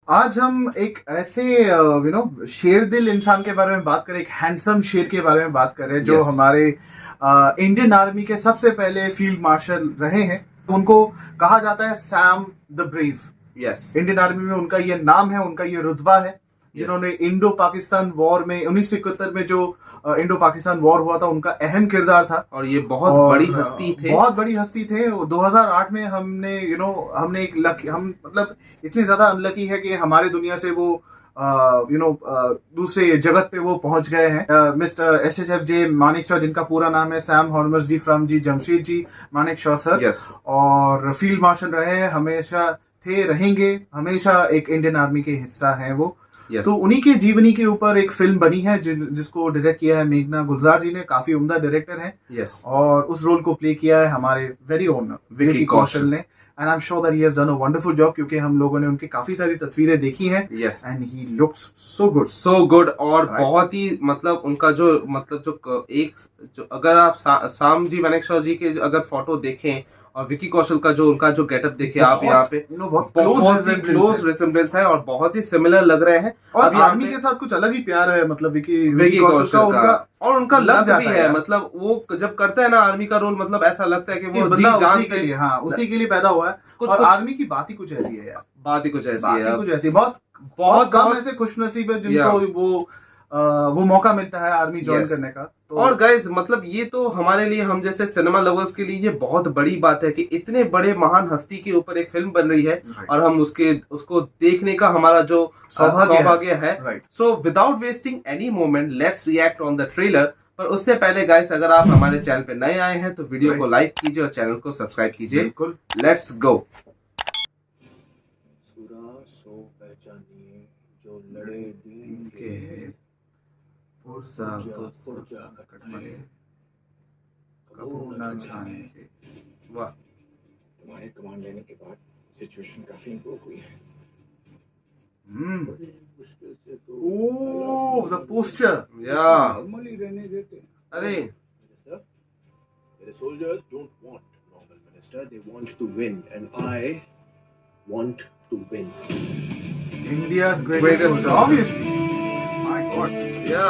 आज हम एक ऐसे शेर दिल इंसान के बारे में बात करें, एक हैंडसम शेर के बारे में बात करें जो Yes. हमारे इंडियन आर्मी के सबसे पहले फील्ड मार्शल रहे हैं। उनको कहा जाता है Sam the brave. Yes Indian army में उनका ये नाम है, उनका ये रुतबा है, जिन्होंने इंडो पाकिस्तान वॉर में 1971 में जो इंडो पाकिस्तान वॉर हुआ था उनका अहम किरदार था। और ये बहुत बड़ी हस्ती थे। बहुत बड़ी हस्ती थे। 2008 में हमने हमने एक हम मतलब इतने ज्यादा अनलकी है कि हमारे दुनिया से वो दूसरे जगत पे वो पहुंच गए हैं। Mister SHF J Manekshaw, जिनका पूरा नाम है Sam Hormusji Framji Jamshedji Manekshaw sir. Yes. और फील्ड मार्शल रहे हैं, हमेशा थे, रहेंगे, हमेशा एक इंडियन आर्मी के हिस्सा हैं वो। Yes. तो उन्हीं के जीवनी के ऊपर एक फिल्म बनी है जिसको डायरेक्ट किया है मेघना गुलजार जी ने। काफी उम्दा डायरेक्टर हैं। Yes. और उस रोल को प्ले किया है हमारे वेरी ओन विकी कौशल ने। And I am sure that he has done a wonderful job, क्योंकि हम लोगों ने उनकी काफी सारी तस्वीरें देखी हैं। Yes. And he looks so good. So good. और Right. बहुत ही मतलब उनका जो अगर आप साम जी मानेक शॉ जी के अगर फोटो देखें और विकी कौशल का उनका जो गेटअप देखे आप यहाँ पे बहुत बहुत ही क्लोज रिसेम्बलेंस है और बहुत ही सिमिलर लग रहे हैं। और अब यहाँ आर्मी पे के साथ कुछ अलग ही प्यार है, मतलब विकी विकी कौशल का उनका और उनका लग लग जाता भी है है। यार। मतलब वो जब करता है ना आर्मी का रोल, मतलब ऐसा लगता है कि वो जी बंदा जान उसी के से लिए, हाँ, उसी के लिए पैदा हुआ है। कुछ- और कुछ- आर्मी की बात ही कुछ ऐसी है यार। बात ही कुछ ऐसी बात है। ही कुछ ऐसी। बहुत बहुत कम ऐसे खुशनसीब है जिनको वो मौका मिलता है आर्मी ज्वाइन Yes. करने का। तो और गाइस मतलब ये तो हमारे लिए, हम जैसे सिनेमा लवर्स के लिए ये बहुत बड़ी बात है कि इतने बड़े महान हस्ती के ऊपर एक फिल्म बन रही है। Right. और हम उसको देखने का हमारा जो सौभाग्य है। Right. So without wasting any moment let's react on the trailer. पर उससे पहले गाइस अगर आप हमारे चैनल पे नए आए हैं तो वीडियो को लाइक कीजिए और चैनल को सब्सक्राइब कीजिए। बिल्कुल। Let's go. सो पहचानिए जो लड़े दीन के के पुरजा कटमले कपूर न छाने के। वाह। तुम्हारे कमांड लेने के बाद सिचुएशन काफी इंप्रूव हुई है। बड़ी मुश्किल से तो ओह, द पोस्टर। या नॉर्मली रहने देते। अरे मिनिस्टर, मेरे soldiers don't want normal minister, they want to win and I want to win. India's Greatest greatest soldier. Obviously. My god, yeah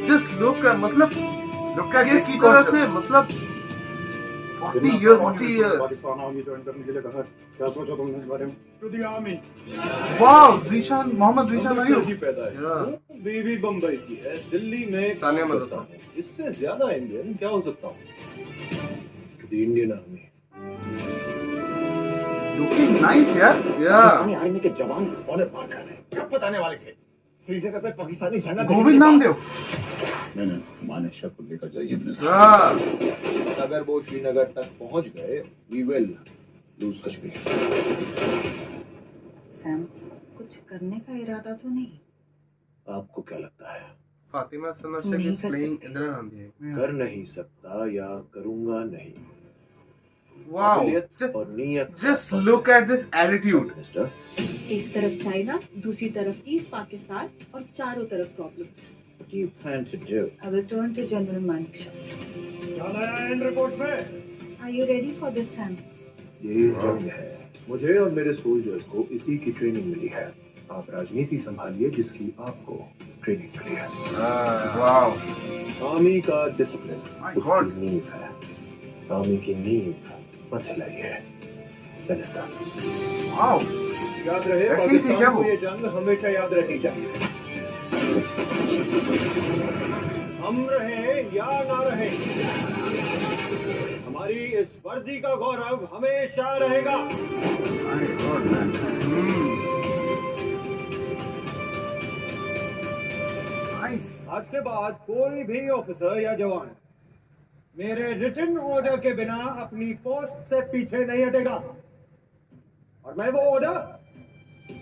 just look मतलब लुक एट किस विकी तरह कौशल। से मतलब 40 years 40 years। Pakistan army join करने के लिए कहा। क्या सोचा तुमने इस बारे में? To the army. Wow, Zeeshan Mohammad Zeeshan Bombay से अयूब। ही पैदा है। Yeah. वो बीवी बम्बई की है, दिल्ली में सानिया काम मल्होत्रा। करता हूँ। इससे ज्यादा इंडियन क्या हो सकता हूँ? To the Indian army. Looking nice यार। या पाकिस्तानी आर्मी के जवान ऑनर पार कर रहे हैं। कब बताने वाले थे? श्रीनगर पे पाकिस्तानी झंडा गोविंद नामदेव। नहीं, मानेकशॉ को लेकर जाइए। या अगर वो श्रीनगर तक पहुंच गए, we will lose Kashmir. Sam, कुछ करने का इरादा तो नहीं? आपको क्या लगता है? फातिमा सना नहीं शेख इज कर प्लेइंग सकते। इंदिरा गांधी। कर नहीं सकता या करूंगा नहीं। वाओ, काबिलियत और नीयत का जस्ट फर्क लुक है। At this attitude. मिनिस्टर, एक तरफ चाइना, दूसरी तरफ ईस्ट पाकिस्तान और चारों तरफ problems. what do you plan to do? I will turn to General Manekshaw. क्या नया है इन रिपोर्ट में? Are you ready for this, Sam? ये जंग है। मुझे और मेरे सोल्जर्स को इसी की ट्रेनिंग मिली है। आप राजनीति संभालिए जिसकी आपको ट्रेनिंग मिली है। वाओ, आर्मी का डिसिप्लिन My God. उसकी नींव है। आर्मी की नींव मत हिलाइए। मिनिस्टर, वाओ, याद रहे ऐसे ही थी क्या वो? ये जंग हमेशा याद रहनी चाहिए। हम रहे या ना रहे, हमारी इस वर्दी का गौरव हमेशा रहेगा। My God man. नाइस। आज के बाद कोई भी ऑफिसर या जवान मेरे रिटन ऑर्डर के बिना अपनी पोस्ट से पीछे नहीं हटेगा, और मैं वो ऑर्डर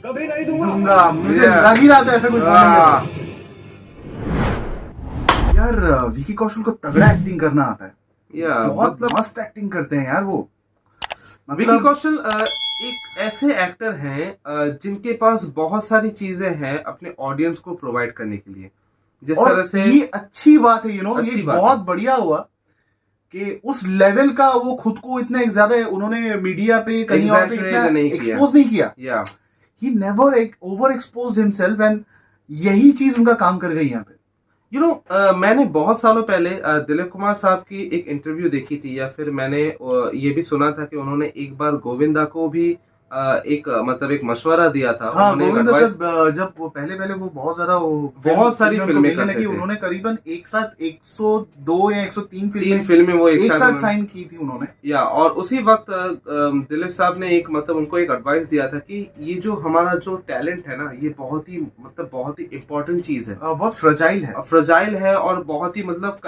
कभी नहीं दूंगा। मुझे लग ही रहा था ऐसा कुछ बोलेंगे। यार विकी कौशल को तगड़ा एक्टिंग करना आता है। या बहुत मतलब मस्त एक्टिंग करते हैं यार वो। विकी कौशल एक ऐसे एक्टर हैं जिनके पास बहुत सारी चीजें हैं अपने ऑडियंस को प्रोवाइड करने के लिए। जिस और तरह से ये अच्छी बात है, अच्छी ये बात बहुत है। बढ़िया हुआ कि उस लेवल का वो खुद को इतना ज्यादा उन्होंने मीडिया पे कहीं और पे Exaggerate इतना नहीं किया। एक्सपोज नहीं किया। या he never over exposed himself, and यही चीज उनका काम कर गई यहाँ पे। मैंने बहुत सालों पहले दिलीप कुमार साहब की एक इंटरव्यू देखी थी, या फिर मैंने ये भी सुना था कि उन्होंने एक बार गोविंदा को भी मतलब एक मशवरा दिया था। हाँ, उन्होंने एक गोविंदा advice- साहब जब वो पहले वो बहुत ज्यादा बहुत सारी फिल्में मिलने करते लगी, थे। उन्होंने करीबन एक साथ 102 या 103 तीन फिल्में वो एक साथ उन्होंने- साइन की थी उन्होंने। या और उसी वक्त दिलीप साहब ने एक मतलब उनको एक एडवाइस दिया था कि ये जो हमारा जो टैलेंट है ना, ये बहुत ही इम्पोर्टेंट चीज है, बहुत फ्रजाइल है। फ्रजाइल है, और बहुत ही मतलब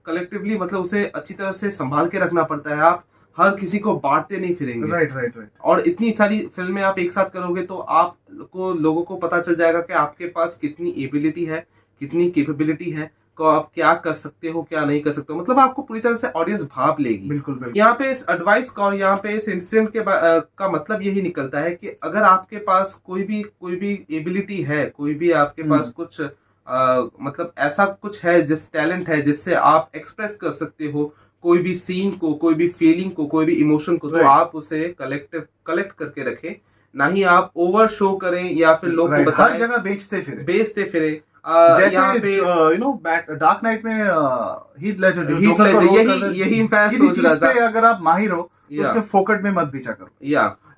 कलेक्टिवली मतलब उसे अच्छी तरह से संभाल के रखना पड़ता है। आप हर किसी को बांटते नहीं फिरेंगे। राइट। और इतनी सारी फिल्में आप एक साथ करोगे तो आपको लोगों को पता चल जाएगा कि आपके पास कितनी एबिलिटी है, कितनी कैपेबिलिटी है, को आप क्या कर सकते हो, क्या नहीं कर सकते हो। मतलब आपको पूरी तरह से ऑडियंस भाप लेगी। बिल्कुल। यहाँ पे इस एडवाइस का और यहाँ पे इस इंसिडेंट का मतलब यही निकलता है कि अगर आपके पास कोई भी एबिलिटी है, कोई भी आपके पास कुछ मतलब ऐसा कुछ है, जिस टैलेंट है जिससे आप एक्सप्रेस कर सकते हो कोई भी सीन को, कोई भी फीलिंग को, कोई भी इमोशन को, तो आप उसे कलेक्ट करके रखें, ना ही आप ओवर शो करें या फिर लोग को बताएं, हर जगह बेचते फिरे। जैसे डार्क नाइट में हीथ लेजर जो जोकर का रोल करता है, यही मैं किसी सोच रहा चीज पे था। अगर आप माहिर हो तो उसके फोकट में मत बेचा करो।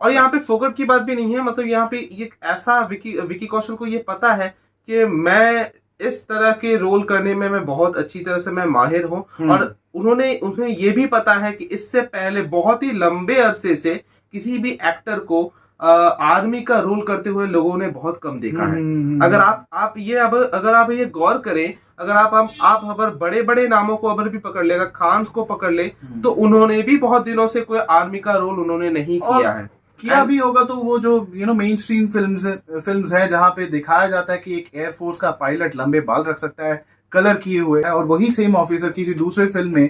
और यहाँ पे फोकट की बात भी नहीं है, मतलब यहाँ पे ये ऐसा विकी कौशल को ये पता है कि मैं इस तरह के रोल करने में मैं बहुत अच्छी तरह से मैं माहिर हूँ। और उन्हें ये भी पता है कि इससे पहले बहुत ही लंबे अरसे से किसी भी एक्टर को आर्मी का रोल करते हुए लोगों ने बहुत कम देखा है। अगर आप ये गौर करें, अगर आप अगर बड़े बड़े नामों को अगर भी पकड़ ले, अगर खान को पकड़ ले, तो उन्होंने भी बहुत दिनों से कोई आर्मी का रोल उन्होंने नहीं किया है। किया भी होगा तो वो जो मेन स्ट्रीम फिल्म्स है जहां पे दिखाया जाता है कि एक एयरफोर्स का पायलट लंबे बाल रख सकता है, कलर किए हुए है, और वही सेम ऑफिसर किसी दूसरे फिल्म में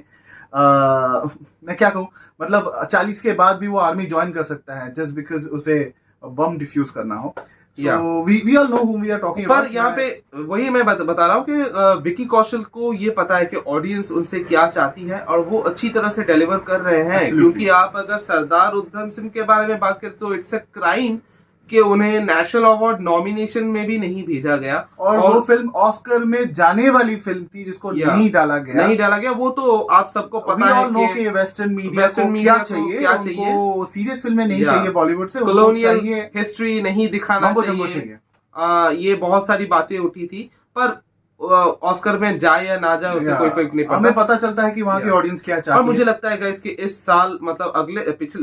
मैं क्या कहूँ, मतलब 40 के बाद भी वो आर्मी ज्वाइन कर सकता है जस्ट बिकॉज उसे बम डिफ्यूज करना हो। we all know whom we are talking पर about। यहाँ पे वही मैं बता रहा हूँ कि विकी कौशल को ये पता है कि ऑडियंस उनसे क्या चाहती है, और वो अच्छी तरह से डिलीवर कर रहे हैं। क्योंकि आप अगर सरदार उधम सिंह के बारे में बात करें तो इट्स अ क्राइम कि उन्हें नेशनल अवार्ड नॉमिनेशन में भी नहीं भेजा गया, और वो फिल्म ऑस्कर में जाने वाली फिल्म थी जिसको नहीं डाला गया। वो तो आप सबको पता है कि वेस्टर्न मीडिया क्या चाहिए, वो सीरियस फिल्में नहीं चाहिए बॉलीवुड से, कॉलोनियल हिस्ट्री नहीं दिखाना चाहिए। ये बहुत सारी बातें उठी थी, पर ऑस्कर में जाए या ना जाए उससे कोई फर्क नहीं पड़ता। हमें पता चलता है कि वहाँ की ऑडियंस क्या चाहती है। और मुझे लगता है गाइस कि इस साल मतलब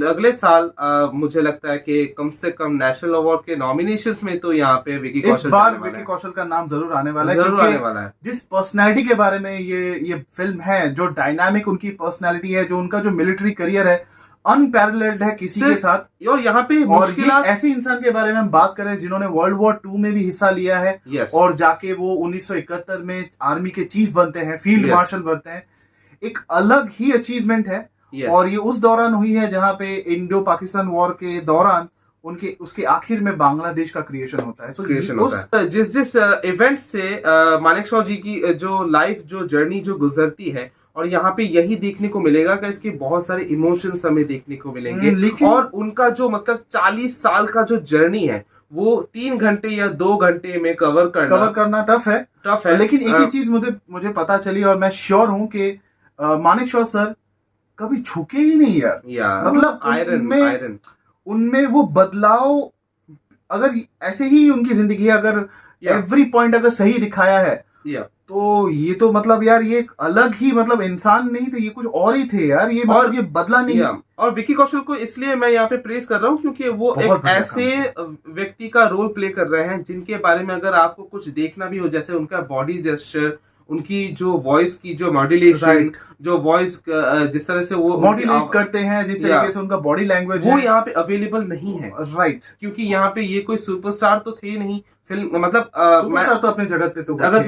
अगले साल मुझे लगता है कि कम से कम नेशनल अवार्ड के नॉमिनेशंस में तो यहाँ पे विकी कौशल का नाम जरूर आने वाला है। जिस पर्सनैलिटी के बारे में ये फिल्म है, जो डायनामिक उनकी पर्सनैलिटी है, जो उनका जो मिलिट्री करियर है, अनपैरेलल्ड है किसी के साथ। और यहाँ पे ऐसे इंसान के बारे में हम बात करें जिन्होंने वर्ल्ड वॉर 2 में भी हिस्सा लिया है, और जाके वो 1971 में आर्मी के चीफ बनते हैं, फील्ड मार्शल बनते हैं। एक अलग ही अचीवमेंट है। और ये उस दौरान हुई है जहां पे इंडो पाकिस्तान वॉर के दौरान उसके आखिर में बांग्लादेश का क्रिएशन होता है। जिस इवेंट से मानेकशॉ जी की जो लाइफ जो जर्नी जो गुजरती है, और यहाँ पे यही देखने को मिलेगा कि इसके बहुत सारे इमोशंस हमें देखने को मिलेंगे। और उनका जो मतलब 40 साल का जो जर्नी है वो 3 घंटे या 2 घंटे में कवर करना टफ है। लेकिन एक ही चीज मुझे पता चली, और मैं श्योर हूं कि मानेकशॉ सर कभी झुके ही नहीं यार। मतलब आयरन उनमें वो बदलाव, अगर ऐसे ही उनकी जिंदगी अगर एवरी पॉइंट अगर सही दिखाया है, तो ये तो मतलब यार ये अलग ही मतलब इंसान नहीं थे, ये कुछ और ही थे यार। ये मतलब ये बदला नहीं। और विकी कौशल को इसलिए मैं यहाँ पे प्रेस कर रहा हूँ क्योंकि वो एक ऐसे व्यक्ति का रोल प्ले कर रहे हैं जिनके बारे में अगर आपको कुछ देखना भी हो, जैसे उनका बॉडी जेस्चर, उनकी जो वॉइस की जो मॉड्यूलेशन, जो वॉइस जिस तरह से वो मॉड्यूलेट करते हैं, जिस तरीके से उनका बॉडी लैंग्वेज वो यहाँ पे अवेलेबल नहीं है। राइट। क्योंकि यहाँ पे ये कोई सुपरस्टार तो थे नहीं फिल्म, मतलब सुपरस्टार तो अपने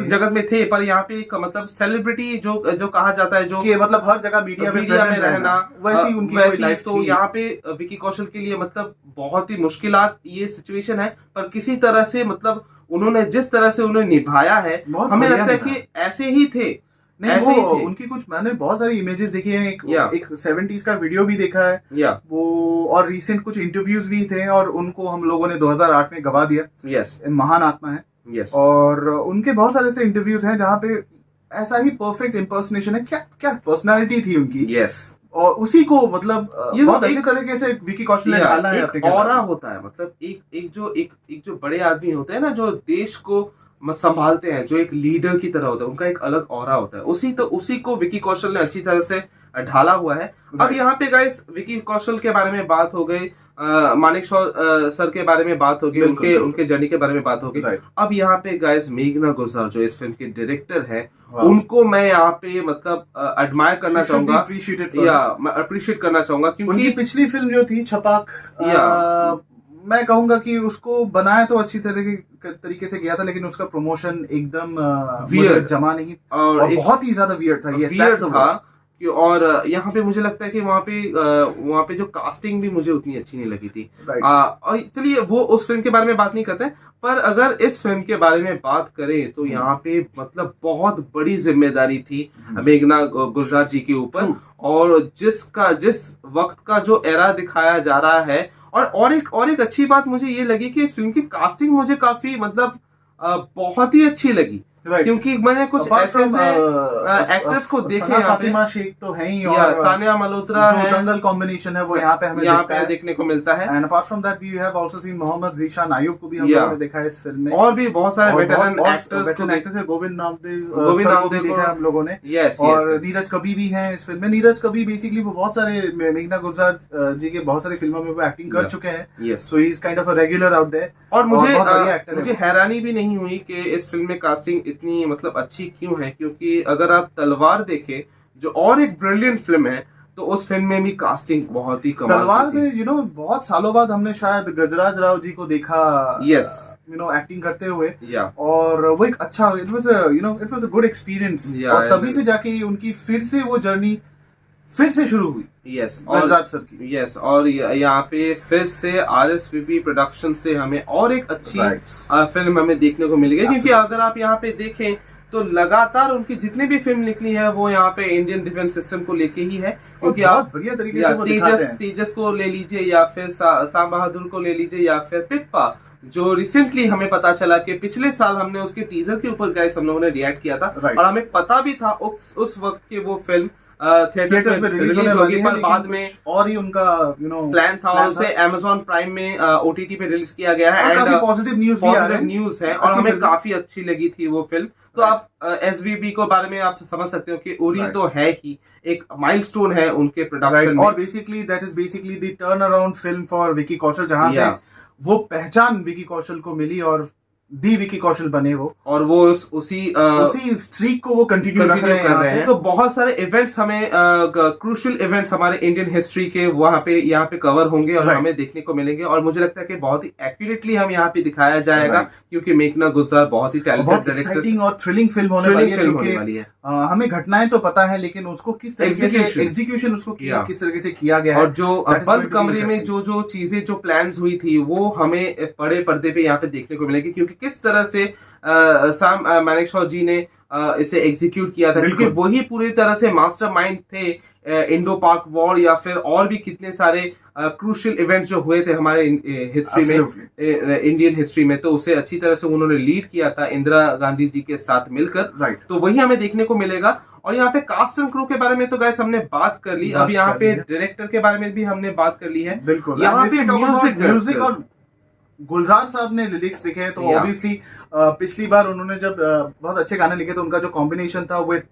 जगत में थे, पर यहाँ पे एक मतलब सेलिब्रिटी जो कहा जाता है, जो मतलब हर जगह मीडिया में रहना, वैसी उनकी लाइफ तो यहाँ पे विकी कौशल के लिए मतलब बहुत ही मुश्किलात ये सिचुएशन है। पर किसी तरह से मतलब उन्होंने जिस तरह से उन्हें निभाया है, हमें लगता है कि ऐसे ही थे नहीं ऐसे ही वो थे। उनकी कुछ मैंने बहुत सारी इमेजेस देखी हैं, Yeah. एक 70s का वीडियो भी देखा है या वो, और रिसेंट कुछ इंटरव्यूज भी थे, और उनको हम लोगों ने 2008 में गवा दिया। यस महान आत्मा है, यस और उनके बहुत सारे ऐसे इंटरव्यूज हैं जहाँ पे ऐसा ही परफेक्ट इम्पर्सनेशन है, क्या क्या पर्सनालिटी थी उनकी, यस और उसी को मतलब ये बहुत एक- अच्छे तरीके से विकी कौशल ने ढाला है अपने एक ऑरा किरदार में। होता है, मतलब एक जो बड़े आदमी होते हैं ना, जो देश को संभालते हैं, जो एक लीडर की तरह होता है, उनका एक अलग ऑरा होता है। उसी को विकी कौशल ने अच्छी तरह से ढाला हुआ है। अब Right. यहाँ पे गाइस विकी कौशल के बारे में बात हो गई, मानिक शॉ सर के बारे में बात हो गई, बिल्कुल, बिल्कुल। उनके जर्नी के बारे में बात हो गई। Right. अब यहाँ पे गाइस मेघना गुलजार जो इस फिल्म के डायरेक्टर है, Wow. उनको मैं यहाँ पे मतलब एडमायर करना She should be चाहूंगा, appreciated for या it. मैं अप्रिशिएट करना चाहूंगा, उनकी क्योंकि पिछली फिल्म जो थी छपाक, मैं कहूंगा कि उसको बनाया तो अच्छी तरीके से किया था, लेकिन उसका प्रमोशन एकदम Weird. मुझे जमा नहीं, और और एक- बहुत ही ज्यादा वियर्ड था। Yes, वियर्ड that's the था word. और यहाँ पे मुझे लगता है कि वहाँ पे जो कास्टिंग भी मुझे उतनी अच्छी नहीं लगी थी। Right. और चलिए वो उस फिल्म के बारे में बात नहीं करते हैं, पर अगर इस फिल्म के बारे में बात करें तो यहाँ पे मतलब बहुत बड़ी जिम्मेदारी थी मेघना गुलजार जी के ऊपर, True. और जिस वक्त का जो एरा दिखाया जा रहा है, और एक अच्छी बात मुझे ये लगी कि इस फिल्म की कास्टिंग मुझे काफी मतलब बहुत ही अच्छी लगी। Right. क्योंकि मैंने कुछ Apart ऐसे from, एक्टर्स को देखे सना यहाँ पे, फातिमा शेख तो है ही, या और सानिया मल्होत्रा जो है, दंगल कॉम्बिनेशन है वो यहाँ पे हमें यहाँ दिखता पे है। देखने को मिलता है। And apart from that we have also seen Mohammad Zeeshan Ayub को भी हम Yeah. लोगों ने देखा है इस फिल्म में, और भी बहुत सारे और वेटरन बहुत एक्टर्स को veteran actors है, गोविंद नामदेव गोविंद सर को नामदेव भी को- देखा है हम लोगों ने, यस और यस नीरज कबीर भी हैं इस फिल्म में। नीरज कबीर बेसिकली वो बहुत सारे मेघना गुलजार जी के बहुत सारी फिल्मों में वो एक्टिंग कर Yeah. चुके हैं, yes. So he is kind of a regular out there, और मुझे बहुत बढ़िया एक्टर है मुझे वो। हैरानी भी नहीं हुई कि इस फिल्म में कास्टिंग इतनी मतलब अच्छी क्यों है, क्योंकि अगर आप तलवार देखें जो और एक ब्रिलियंट फिल्म है, तो उस फिल्म में भी कास्टिंग बहुत ही कमाल तलवार की थी। में बहुत सालों बाद हमने शायद गजराज राव जी को देखा Yes. एक्टिंग करते हुए, या और वो एक अच्छा, it was a good experience, Yeah, और तभी and- से जाके उनकी फिर से वो जर्नी फिर से शुरू हुई यस गजराज सर की। यस, और यहाँ पे फिर से RSVP प्रोडक्शन से हमें और एक अच्छी Right. फिल्म हमें देखने को मिल गई, क्योंकि अगर आप यहाँ पे देखें तो लगातार उनकी जितनी भी फिल्म निकली है वो यहाँ पे इंडियन डिफेंस सिस्टम को लेके ही है, क्योंकि बहुत आप बढ़िया तरीके या से वो दिखाते हैं। तेजस को ले लीजिए, या फिर साम बहादुर को ले लीजिए, या फिर पिप्पा, जो रिसेंटली हमें पता चला कि पिछले साल हमने उसके टीजर के ऊपर गाइस हम लोगों ने रिएक्ट किया था, Right. और हमें पता भी था उस वक्त के वो फिल्म थिएटर्स में रिलीज होने होगी, वाली है, पर लेकिन बाद में कुछ और ही उनका प्लान था, उसे Amazon प्राइम में OTT पे रिलीज किया गया है, और काफी एंड पॉजिटिव न्यूज भी आ रहे पॉजिटिव हैं। न्यूज है, और अच्छी हमें फिल्म। काफी अच्छी लगी थी वो फिल्म। तो Right. आप SVB को बारे में आप समझ सकते हो कि उरी Right. तो है ही एक माइलस्टोन है उनके राइट, प्रोडक्शन में। और basically that is basically the turn around film for Vicky Kaushal, जहां से Yeah. वो पहचान विकी कौशल को मिली और दी विकी कौशल बने वो, और वो उसी उसी स्ट्रीक को वो कंटिन्यू रख कंटिन्यू रहे कर रहे हैं। हैं। तो बहुत सारे इवेंट्स हमें क्रूशियल इवेंट्स हमारे इंडियन हिस्ट्री के वहां पे यहाँ पे कवर होंगे और Right. हमें देखने को मिलेंगे, और मुझे लगता है कि बहुत ही एक्यूरेटली हम यहाँ पे दिखाया जाएगा, Right. क्योंकि मेघना गुलजार बहुत ही टैलेंटेड बहुत डायरेक्टर, एक्साइटिंग और थ्रिलिंग फिल्म होने वाली है, फिल्म होने क्योंकि वाली है। हमें घटनाएं तो पता है, लेकिन उसको किस तरीके से Execution. एग्जीक्यूशन उसको Yeah. किस तरीके से किया गया है, और जो that is going बंद to be कमरे में interesting. जो चीजें जो प्लान्स हुई थी वो हमें बड़े पर्दे पे यहाँ पे देखने को मिलेगी, क्योंकि किस तरह से सैम मानेकशॉ जी ने इसे एग्जीक्यूट किया था, बिल्कुल। क्योंकि वही पूरी तरह से मास्टरमाइंड थे इंडो पाक वॉर या फिर और भी कितने सारे क्रूशियल इवेंट्स जो हुए थे हमारे हिस्ट्री में, इंडियन हिस्ट्री में, तो उसे अच्छी तरह से उन्होंने लीड किया था इंदिरा गांधी जी के साथ मिलकर। राइट। तो वही हमें देखने को मिलेगा। और यहाँ पे कास्ट एंड क्रू के बारे में तो गाइस हमने बात कर ली, अब यहाँ पे डायरेक्टर के बारे में भी हमने बात कर ली है। बिल्कुल, यहाँ पे म्यूजिक और गुलजार साहब ने लिरिक्स लिखे हैं, तो Yeah. ऑब्वियसली पिछली बार उन्होंने जब बहुत अच्छे गाने लिखे, तो उनका जो कॉम्बिनेशन था विद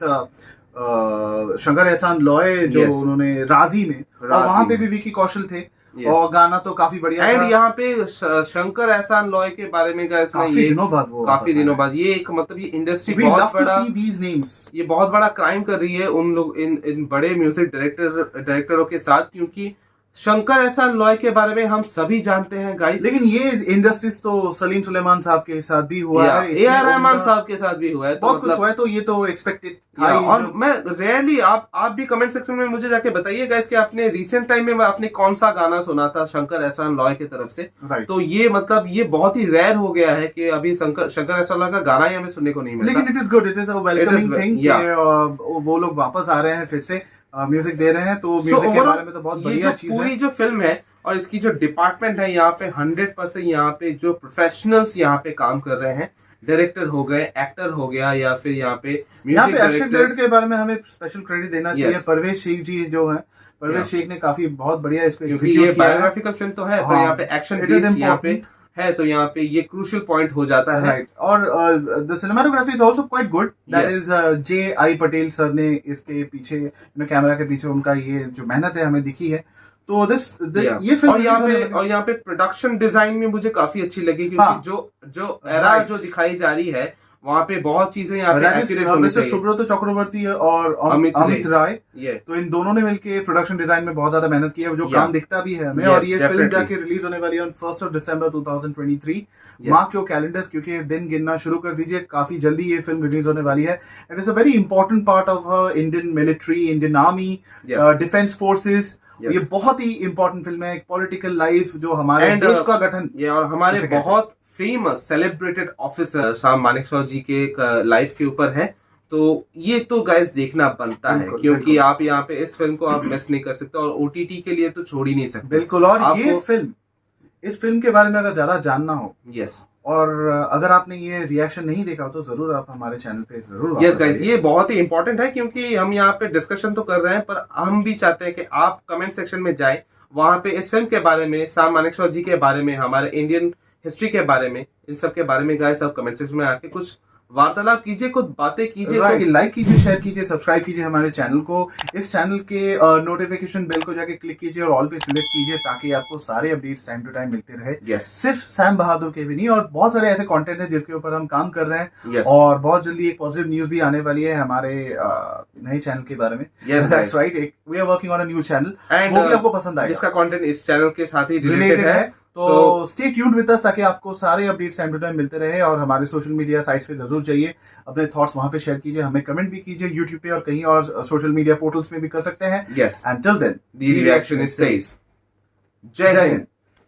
शंकर एहसान लॉय जो Yes. उन्होंने राजी में, और राजी वहां पे में। भी विकी कौशल थे, Yes. और गाना तो काफी बढ़िया एंड था। यहाँ पे शंकर एहसान लॉय के बारे में गाइस मैं काफी ये दिनों बाद वो काफी वापस दिनों आए। बाद ये एक मतलब ये इंडस्ट्री We love बहुत to बड़ा see these names. ये बहुत बड़ा क्राइम कर रही है उन लोग इन बड़े म्यूजिक डायरेक्टरों के साथ, क्योंकि शंकर एहसान लॉय के बारे में हम सभी जानते हैं गाइस। लेकिन ये इंजस्टिस तो सलीम सुलेमान साहब के साथ भी हुआ है, ए आर रहमान साहब के साथ भी हुआ है, तो बहुत कुछ मतलब हुआ है, तो ये तो एक्सपेक्टेड था ही। और मैं रेयरली आप भी कमेंट सेक्शन में मुझे जाके बताइए गाइस कि आपने रिसेंट टाइम में आपने कौन सा गाना सुना था शंकर एहसान लॉय की तरफ से। राइट। तो ये मतलब ये बहुत ही रेयर हो गया है कि अभी शंकर एहसान लॉय का गाना ही हमें सुनने को नहीं मिलता। लेकिन it is good, it is a welcoming thing yeah. कि वो लोग वापस आ रहे हैं, फिर से म्यूजिक दे रहे हैं, तो म्यूजिक के बारे में तो बहुत बढ़िया चीज है। पूरी जो फिल्म है और इसकी जो डिपार्टमेंट है यहाँ पे 100% यहाँ पे जो प्रोफेशनल्स यहाँ पे काम कर रहे हैं, डायरेक्टर हो गए, एक्टर हो गया, या फिर यहाँ पे यहाँ म्यूजिक पे एक्शन डायरेक्टर्स। डायरेक्टर के बारे में हमें स्पेशल क्रेडिट देना चाहिए। Yes. परवेज शेख जी जो है, परवेज Yeah. शेख ने काफी बहुत बढ़िया इसको क्योंकि ये एग्जीक्यूट किया है। बायोग्राफिकल फिल्म तो है, पर हाँ, यहाँ पे एक्शन it is बेस्ड यहाँ पे important. है, तो यहाँ पे ये क्रूशियल पॉइंट हो जाता है। राइट। और the cinematography is also quite good, that Yes. Is J I Patel sir ने इसके पीछे, कैमरा के पीछे उनका ये जो मेहनत है हमें दिखी है। तो Yeah. ये फिल्म और यहाँ पे प्रोडक्शन डिजाइन में मुझे काफी अच्छी लगी, क्योंकि हाँ. जो एरा Right. जो दिखाई जा रही है वहाँ पे बहुत चीजें यहाँ पे एक्यूरेट होनी मिस्टर चाहिए। सुब्रतो चक्रवर्ती और अमित अमित राय, ये तो इन दोनों ने मिलके प्रोडक्शन डिजाइन में बहुत ज्यादा मेहनत की है, जो Yeah. काम दिखता भी है हमें। Yes, और ये फिल्म definitely. जाके रिलीज होने वाली है on 1 December 2023। Yes. Mark your calendars, क्योंकि दिन गिनना शुरू कर दीजिए, काफी जल्दी ये फिल्म रिलीज होने वाली है। It is a very important part of Indian military, Indian army, Yes. Defence forces. Yes. ये बहुत ही इंपॉर्टेंट फिल्म है, एक पॉलिटिकल लाइफ जो हमारे And, देश का गठन। ये और हमारे जिसे कहते हैं। बहुत फेमस सेलिब्रेटेड ऑफिसर साम मानेकशॉ जी के लाइफ के ऊपर है, तो ये तो गाइस देखना बनता है, बिल्कुल, क्योंकि बिल्कुल। आप यहाँ पे इस फिल्म को आप मिस नहीं कर सकते, और ओटीटी के लिए तो छोड़ ही नहीं सकते। बिल्कुल। और आपको- इस फिल्म के बारे में अगर ज्यादा जानना हो, यस और अगर आपने ये रिएक्शन नहीं देखा हो, तो जरूर आप हमारे चैनल पे जरूर यस वापस गाइस, आइए। ये बहुत ही इंपॉर्टेंट है, क्योंकि हम यहाँ पे डिस्कशन तो कर रहे हैं, पर हम भी चाहते हैं कि आप कमेंट सेक्शन में जाएं, वहां पे इस फिल्म के बारे में, साम मानेकशॉ जी के बारे में, हमारे इंडियन हिस्ट्री के बारे में, इन सब के बारे में गाइस आप कमेंट सेक्शन में आके कुछ वार्तालाप कीजिए, कुछ बातें कीजिए। राइट, लाइक कीजिए, शेयर कीजिए, सब्सक्राइब कीजिए हमारे चैनल को। इस चैनल के नोटिफिकेशन बेल को जाके क्लिक कीजिए और ऑल पे सिलेक्ट कीजिए, ताकि आपको सारे अपडेट्स टाइम टू टाइम मिलते रहे। यस सिर्फ सैम बहादुर के भी नहीं, और बहुत सारे ऐसे कंटेंट है जिसके ऊपर हम काम कर रहे हैं। यस और बहुत जल्दी एक पॉजिटिव न्यूज भी आने वाली है हमारे नए चैनल के बारे में। Yes, that's guys. Right, we are working on a new channel, And, वो भी आपको पसंद आएगा, जिसका कंटेंट इस चैनल के साथ ही रिलेटेड रिलेटेड है। है। तो स्टे ट्यून्ड विद अस, ताकि आपको सारे अपडेट्स टाइम टू टाइम मिलते रहे। और हमारे सोशल मीडिया साइट्स पे जरूर जाइए, अपने थॉट्स वहां पे शेयर कीजिए, हमें कमेंट भी कीजिए यूट्यूब पे और कहीं और सोशल मीडिया पोर्टल्स में भी कर सकते हैं। Yes Until then, the reaction is says. जय जय हिंद। हिंद।